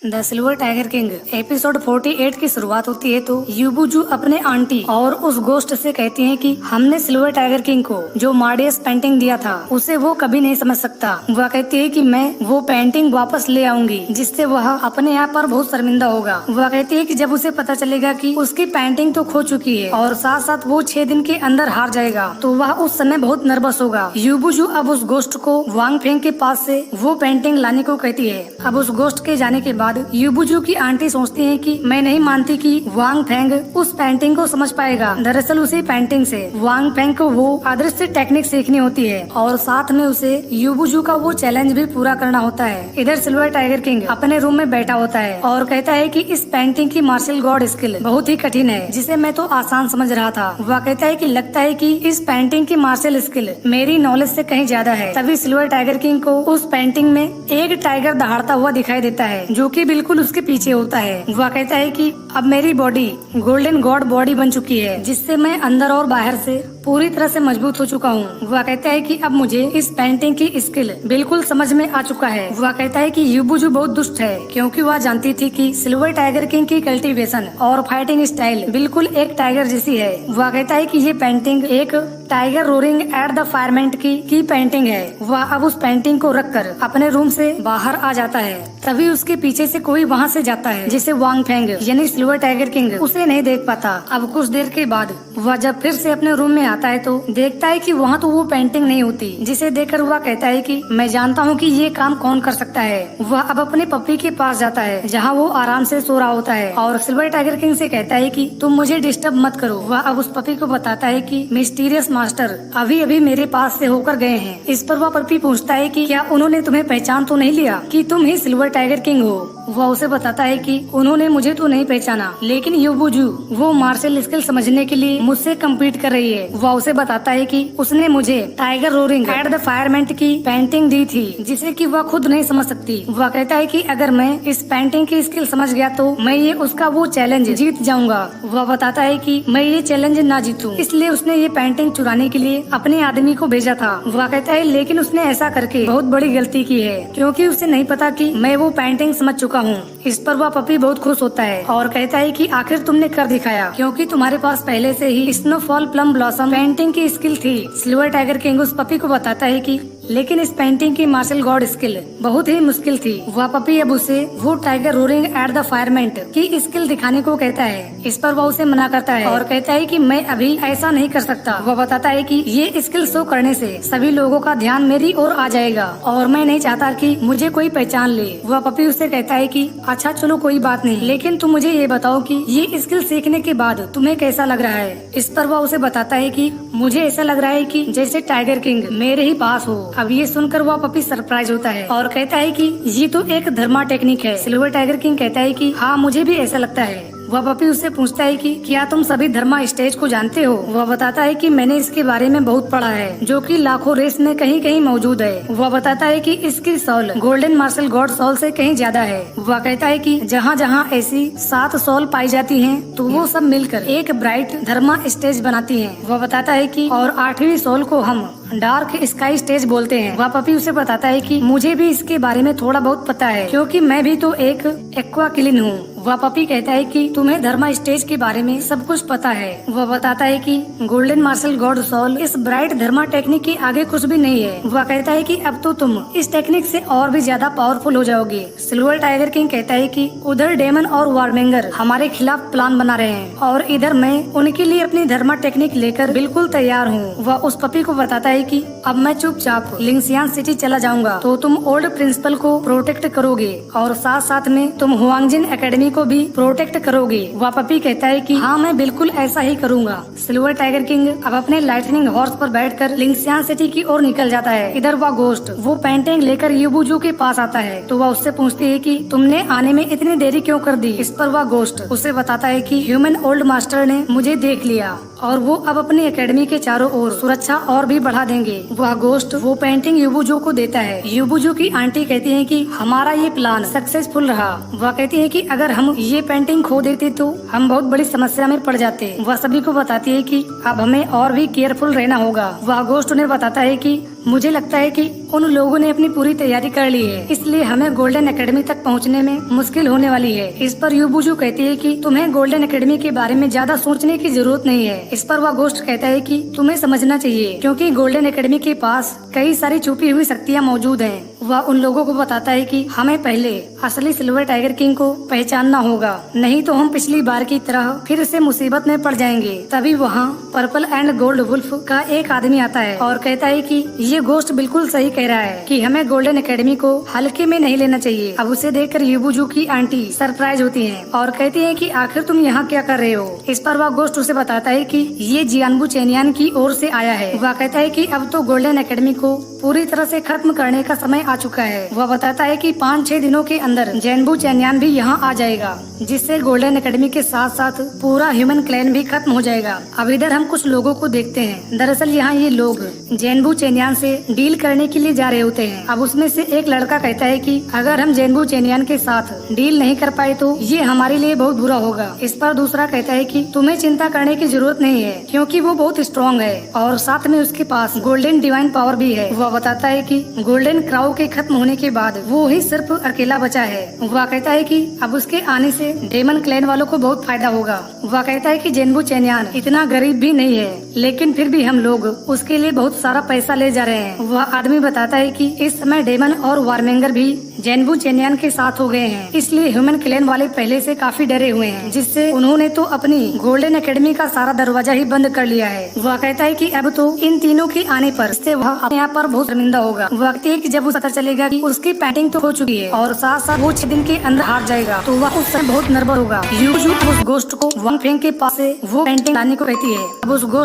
The silver tiger king episode 48 की शुरुआत होती है तो यूबुजू अपने आंटी और उस गोस्ट से कहती हैं कि हमने सिल्वर टाइगर किंग को जो मार्डियस पेंटिंग दिया था उसे वो कभी नहीं समझ सकता। वह कहती है कि मैं वो पेंटिंग वापस ले आऊंगी जिससे वह अपने आप पर बहुत शर्मिंदा होगा। वह कहती है कि जब उसे पता चलेगा कि उसकी पेंटिंग तो खो चुकी है और साथ साथ वो 6 दिन के अंदर हार जाएगा तो वह उस समय बहुत नर्वस होगा। यूबुजू अब उस गोस्ट को वांग फेंग के पास से वो पेंटिंग लाने को कहती है। अब उस गोस्ट के जाने के बाद यूबुजू की आंटी सोचती है कि मैं नहीं मानती कि वांग फेंग उस पेंटिंग को समझ पाएगा। दरअसल उसी पेंटिंग से वांग फेंग को वो अदृश्य टेक्निक सीखनी होती है और साथ में उसे यूबुजू का वो चैलेंज भी पूरा करना होता है। इधर सिल्वर टाइगर किंग अपने रूम में बैठा होता है और कहता है कि इस पेंटिंग की मार्शल गॉड स्किल बहुत ही कठिन है जिसे मैं तो आसान समझ रहा था। वह कहता है कि लगता है कि इस पेंटिंग की मार्शल स्किल मेरी नॉलेज से कहीं ज्यादा है। तभी सिल्वर टाइगर किंग को उस पेंटिंग में एक टाइगर दहाड़ता हुआ दिखाई देता है जो कि बिल्कुल उसके पीछे होता है। वह कहता है कि अब मेरी बॉडी गोल्डन गॉड बॉडी बन चुकी है जिससे मैं अंदर और बाहर से पूरी तरह से मजबूत हो चुका हूँ। वह कहता है कि अब मुझे इस पेंटिंग की स्किल बिल्कुल समझ में आ चुका है। वह कहता है कि यूबुजू बहुत दुष्ट है क्योंकि वह जानती थी कि सिल्वर टाइगर किंग की कल्टीवेशन और फाइटिंग स्टाइल बिल्कुल एक टाइगर जैसी है। वह कहता है कि ये पेंटिंग एक टाइगर रोरिंग एट द फायरमेंट की पेंटिंग है। वह अब उस पेंटिंग को रखकर अपने रूम से बाहर आ जाता है। तभी उसके पीछे से कोई वहाँ से जाता है जिसे वांग फेंग यानी सिल्वर टाइगर किंग उसे नहीं देख पाता। अब कुछ देर के बाद वह जब फिर से अपने रूम में आता है तो देखता है कि वहाँ तो वो पेंटिंग नहीं होती जिसे देखकर वह कहता है कि मैं जानता हूँ कि ये काम कौन कर सकता है। वह अब अपने पप्पी के पास जाता है जहाँ वो आराम से सो रहा होता है और सिल्वर टाइगर किंग से कहता है कि तुम मुझे डिस्टर्ब मत करो। वह अब उस पपी को बताता है कि मिस्टीरियस मास्टर अभी अभी मेरे पास से होकर गए हैं। इस पर वह पपी पूछता है कि क्या उन्होंने तुम्हें पहचान तो नहीं लिया कि तुम ही सिल्वर टाइगर किंग हो। वह उसे बताता है कि उन्होंने मुझे तो नहीं पहचाना लेकिन यूबुजू वो मार्शल स्किल समझने के लिए मुझसे कम्पीट कर रही है। वह उसे बताता है कि उसने मुझे टाइगर रोरिंग एट द फायरमेंट की पेंटिंग दी थी जिसे कि वह खुद नहीं समझ सकती। वह कहता है कि अगर मैं इस पेंटिंग की स्किल समझ गया तो मैं ये उसका वो चैलेंज जीत जाऊंगा। वह बताता है कि मैं ये चैलेंज ना जीतूं इसलिए उसने ये पेंटिंग चुराने के लिए अपने आदमी को भेजा था। वह कहता है लेकिन उसने ऐसा करके बहुत बड़ी गलती की है क्योंकि उसे नहीं पता कि मैं वो पेंटिंग समझ चुका हूँ। इस पर वह पपी बहुत खुश होता है और कहता है कि आखिर तुमने कर दिखाया क्योंकि तुम्हारे पास पहले से ही स्नोफॉल प्लम ब्लॉसम पेंटिंग की स्किल थी। सिल्वर टाइगर किंग उस पपी को बताता है कि लेकिन इस पेंटिंग की मार्शल गॉड स्किल बहुत ही मुश्किल थी। वह पपी अब उसे वो टाइगर रोरिंग एट द फायरमेंट की स्किल दिखाने को कहता है। इस पर वह उसे मना करता है और कहता है कि मैं अभी ऐसा नहीं कर सकता। वह बताता है कि ये स्किल शो करने से सभी लोगों का ध्यान मेरी ओर आ जाएगा और मैं नहीं चाहता कि मुझे कोई पहचान ले। वह पपी उससे कहता है कि अच्छा चलो कोई बात नहीं लेकिन तुम मुझे ये बताओ कि ये स्किल सीखने के बाद तुम्हें कैसा लग रहा है। इस पर वह उसे बताता है कि मुझे ऐसा लग रहा है कि जैसे टाइगर किंग मेरे ही पास हो। अब ये सुनकर वह पपी सरप्राइज होता है और कहता है कि ये तो एक धर्मा टेक्निक है। सिल्वर टाइगर किंग कहता है कि हाँ मुझे भी ऐसा लगता है। वह पपी उससे पूछता है कि क्या तुम सभी धर्मा स्टेज को जानते हो। वह बताता है कि मैंने इसके बारे में बहुत पढ़ा है जो कि लाखों रेस में कहीं कहीं मौजूद है। वह बताता है कि इसकी soul golden marshal god soul से कहीं ज्यादा है। वह कहता है कि जहाँ जहाँ ऐसी 7 सॉल पाई जाती हैं तो वो सब मिलकर एक ब्राइट धर्मा स्टेज बनाती हैं। वह बताता है कि और 8वीं सॉल को हम डार्क स्काई स्टेज बोलते हैं। वह पपी उसे बताता है कि मुझे भी इसके बारे में थोड़ा बहुत पता है क्योंकि मैं भी तो एक एक्वा किलिन हूँ। वह पपी कहता है कि तुम्हें धर्मा स्टेज के बारे में सब कुछ पता है। वह बताता है कि गोल्डन मार्शल गॉड सॉल इस ब्राइट धर्मा टेक्निक के आगे कुछ भी नहीं है। वह कहता है कि अब तो तुम इस टेक्निक से और भी ज्यादा पावरफुल हो जाओगे। सिल्वर टाइगर किंग कहता है कि उधर डेमन और वार्मेंगर हमारे खिलाफ प्लान बना रहे हैं और इधर मैं उनके लिए अपनी धर्मा टेक्निक लेकर बिल्कुल तैयार हूँ। वह उस पपी को बताता है कि अब मैं चुपचाप लिंगसियान सिटी चला जाऊंगा तो तुम ओल्ड प्रिंसिपल को प्रोटेक्ट करोगे और साथ साथ में तुम हुआंगजिन एकेडमी को भी प्रोटेक्ट करोगे। वह पपी कहता है कि हाँ मैं बिल्कुल ऐसा ही करूँगा। सिल्वर टाइगर किंग अब अपने लाइटनिंग हॉर्स पर बैठकर लिंगसियान सिटी की ओर निकल जाता है। इधर वह गोस्ट वो पेंटिंग लेकर यूबुजू के पास आता है तो वह उससे पूछती है कि तुमने आने में इतनी देरी क्यों कर दी। इस पर वह गोस्ट उसे बताता है कि ह्यूमन ओल्ड मास्टर ने मुझे देख लिया और वो अब अपनी एकेडमी के चारों ओर सुरक्षा और भी बढ़ा देंगे। वह गोस्ट वो पेंटिंग यूबुजू को देता है। यूबुजू की आंटी कहती है कि हमारा ये प्लान सक्सेसफुल रहा। वह कहती है कि अगर हम ये पेंटिंग खो देते तो हम बहुत बड़ी समस्या में पड़ जाते। वह सभी को बताती है कि अब हमें और भी केयरफुल रहना होगा। वह गोस्ट उन्हें बताता है कि मुझे लगता है कि उन लोगों ने अपनी पूरी तैयारी कर ली है, इसलिए हमें गोल्डन एकेडमी तक पहुंचने में मुश्किल होने वाली है। इस पर यूबुजू कहती है कि तुम्हें गोल्डन एकेडमी के बारे में ज्यादा सोचने की जरूरत नहीं है। इस पर वह गोश्त कहता है कि तुम्हें समझना चाहिए, क्योंकि गोल्डन एकेडमी के पास कई सारी छुपी हुई शक्तियाँ मौजूद हैं। वह उन लोगों को बताता है कि हमें पहले असली सिल्वर टाइगर किंग को पहचानना होगा, नहीं तो हम पिछली बार की तरह फिर से मुसीबत में पड़ जाएंगे। तभी वहाँ पर्पल एंड गोल्ड वुल्फ का एक आदमी आता है और कहता है कि ये गोश्त बिल्कुल सही कह रहा है कि हमें गोल्डन एकेडमी को हल्के में नहीं लेना चाहिए। अब उसे देखकर यूबुजू की आंटी सरप्राइज होती है और कहती है कि आखिर तुम यहाँ क्या कर रहे हो। इस पर वह गोश्त उसे बताता है कि ये जियानबू चेनियान की ओर से आया है। वह कहता है कि अब तो गोल्डन एकेडमी को पूरी तरह से खत्म करने का समय आ चुका है। वह बताता है कि 5-6 दिनों के अंदर जैनबू चेनियान भी यहाँ आ जाएगा, जिससे गोल्डन एकेडमी के साथ साथ पूरा ह्यूमन क्लैन भी खत्म हो जाएगा। अब इधर हम कुछ लोगों को देखते हैं। दरअसल यहाँ ये लोग जैनबू चेनियान से डील करने के लिए जा रहे होते हैं। अब उसमें से एक लड़का कहता है कि अगर हम जैनबू चेनियान के साथ डील नहीं कर पाए तो ये हमारे लिए बहुत बुरा होगा। इस पर दूसरा कहता है कि तुम्हें चिंता करने की जरूरत नहीं है, क्योंकि वो बहुत स्ट्रॉन्ग है और साथ में उसके पास गोल्डन डिवाइन पावर भी है। वह बताता है कि गोल्डन क्राउ के खत्म होने के बाद वो ही सिर्फ अकेला बचा है। वह कहता है कि अब उसके आने से डेमन क्लैन वालों को बहुत फायदा होगा। वह कहता है कि जैनबू चेनियान इतना गरीब भी नहीं है, लेकिन फिर भी हम लोग उसके लिए बहुत सारा पैसा ले जा रहे हैं। वह आदमी बताता है कि इस समय डेमन और वार्मेंगर भी जैनबू चेनियान के साथ हो गए हैं, इसलिए ह्यूमन क्लैन वाले पहले से काफी डरे हुए हैं, जिससे उन्होंने तो अपनी गोल्डन एकेडमी का सारा दरवाजा ही बंद कर लिया है। वह कहता है कि अब तो इन तीनों के आने पर इससे वह अपने आप पर बहुत शर्मिंदा होगा। वह कहती है कि जब उसे पता चलेगा कि उसकी पेंटिंग तो हो चुकी है और साथ साथ वो 6 दिन के अंदर हार जाएगा, तो वह उस समय बहुत नर्वस होगा। यूजू उस गोश्त को वांग फेंग के पास से वो पेंटिंग लाने को कहती है। अब उस गोश्त